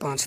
5